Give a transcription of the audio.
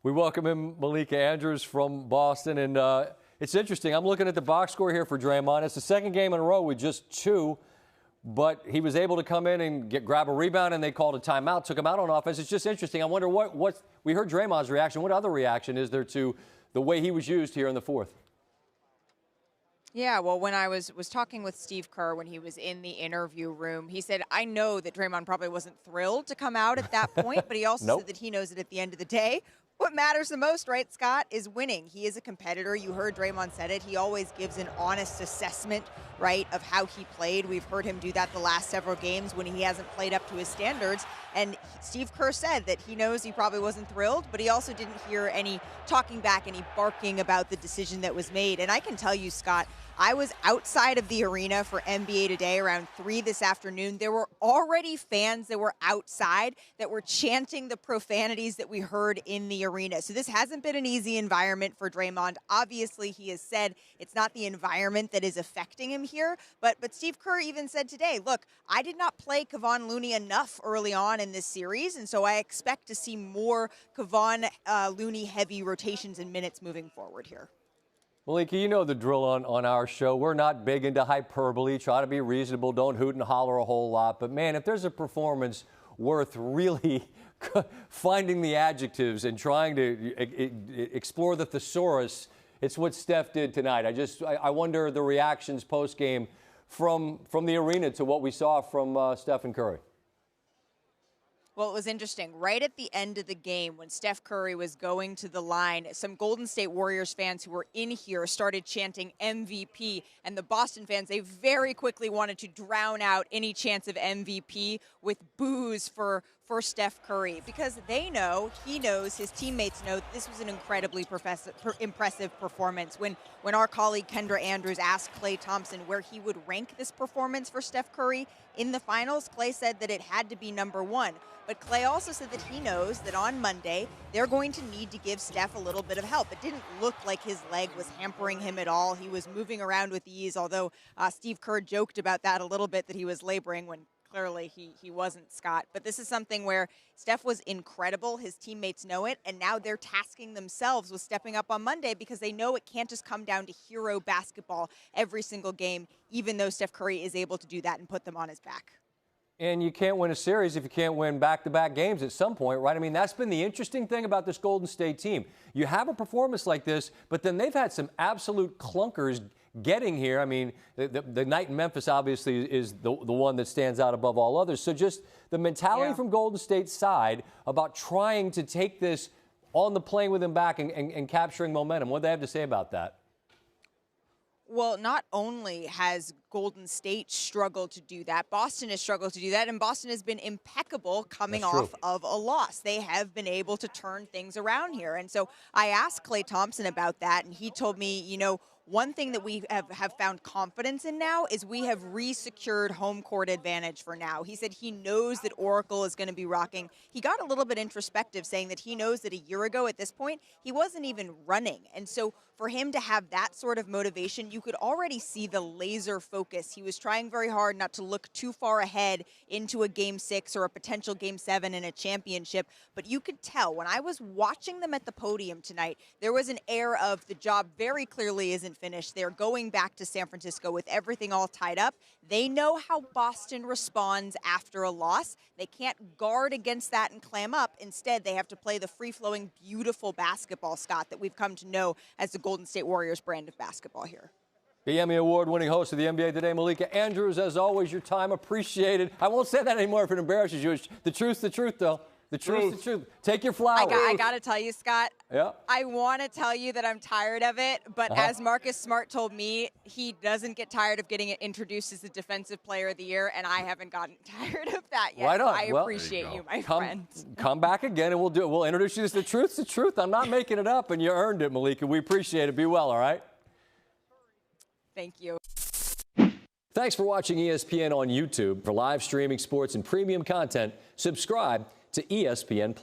We welcome in Malika Andrews from Boston. And it's interesting. I'm looking at the box score here for Draymond. It's the second game in a row with just 2. But he was able to come in and grab a rebound, and they called a timeout, took him out on offense. It's just interesting. I wonder what we heard Draymond's reaction. What other reaction is there to the way he was used here in the fourth? Yeah, well, when I was talking with Steve Kerr when he was in the interview room, he said, I know that Draymond probably wasn't thrilled to come out at that point, but he also said that he knows that at the end of the day, what matters the most, right, Scott, is winning. He is a competitor. You heard Draymond said it. He always gives an honest assessment, right, of how he played. We've heard him do that the last several games when he hasn't played up to his standards. And Steve Kerr said that he knows he probably wasn't thrilled, but he also didn't hear any talking back, any barking about the decision that was made. And I can tell you, Scott, I was outside of the arena for NBA Today around 3 this afternoon. There were already fans that were outside that were chanting the profanities that we heard in the arena. So this hasn't been an easy environment for Draymond. Obviously, he has said it's not the environment that is affecting him here. But Steve Kerr even said today, look, I did not play Kevon Looney enough early on in this series, and so I expect to see more Kevon Looney heavy rotations and minutes moving forward here. Malika, you know the drill on our show. We're not big into hyperbole. Try to be reasonable. Don't hoot and holler a whole lot. But, man, if there's a performance worth really finding the adjectives and trying to explore the thesaurus, it's what Steph did tonight. I wonder the reactions post-game from the arena to what we saw from Steph and Curry. Well, it was interesting. Right at the end of the game, when Steph Curry was going to the line, some Golden State Warriors fans who were in here started chanting MVP, and the Boston fans, they very quickly wanted to drown out any chance of MVP with boos for Steph Curry, because they know, he knows, his teammates know this was an incredibly impressive performance. When our colleague Kendra Andrews asked Klay Thompson where he would rank this performance for Steph Curry in the finals, Klay said that it had to be number 1. But Klay also said that he knows that on Monday, they're going to need to give Steph a little bit of help. It didn't look like his leg was hampering him at all. He was moving around with ease, although Steve Kerr joked about that a little bit, that he was laboring when clearly he wasn't, Scott. But this is something where Steph was incredible. His teammates know it, and now they're tasking themselves with stepping up on Monday because they know it can't just come down to hero basketball every single game, even though Steph Curry is able to do that and put them on his back. And you can't win a series if you can't win back-to-back games at some point, right? I mean, that's been the interesting thing about this Golden State team. You have a performance like this, but then they've had some absolute clunkers getting here. I mean, the night in Memphis obviously is the one that stands out above all others. So just the mentality from Golden State's side about trying to take this on the plane with them back and capturing momentum. What do they have to say about that? Well, not only has Golden State struggled to do that, Boston has struggled to do that, and Boston has been impeccable coming off of a loss. They have been able to turn things around here. And so I asked Klay Thompson about that, and he told me, you know, one thing that we have found confidence in now is we have re-secured home court advantage for now. He said he knows that Oracle is going to be rocking. He got a little bit introspective, saying that he knows that a year ago at this point, he wasn't even running. And so for him to have that sort of motivation, you could already see the laser focus. He was trying very hard not to look too far ahead into a Game 6 or a potential Game 7 in a championship. But you could tell when I was watching them at the podium tonight, there was an air of the job very clearly isn't finished. They're going back to San Francisco with everything all tied up. They know how Boston responds after a loss. They can't guard against that and clam up. Instead, they have to play the free-flowing, beautiful basketball, Scott, that we've come to know as the Golden State Warriors brand of basketball here. The Emmy Award-winning host of the NBA Today, Malika Andrews, as always, your time appreciated. I won't say that anymore if it embarrasses you. The truth's the truth, though. The truth's the truth. Take your flowers. I got to tell you, Scott, yeah. I want to tell you that I'm tired of it, but as Marcus Smart told me, he doesn't get tired of getting introduced as the Defensive Player of the Year, and I haven't gotten tired of that yet. Right on. I appreciate you, my friend. Come back again, and we'll introduce you to the truth's the truth. I'm not making it up, and you earned it, Malika. We appreciate it. Be well, all right? Thank you. Thanks for watching ESPN on YouTube. For live streaming sports and premium content, subscribe to ESPN+.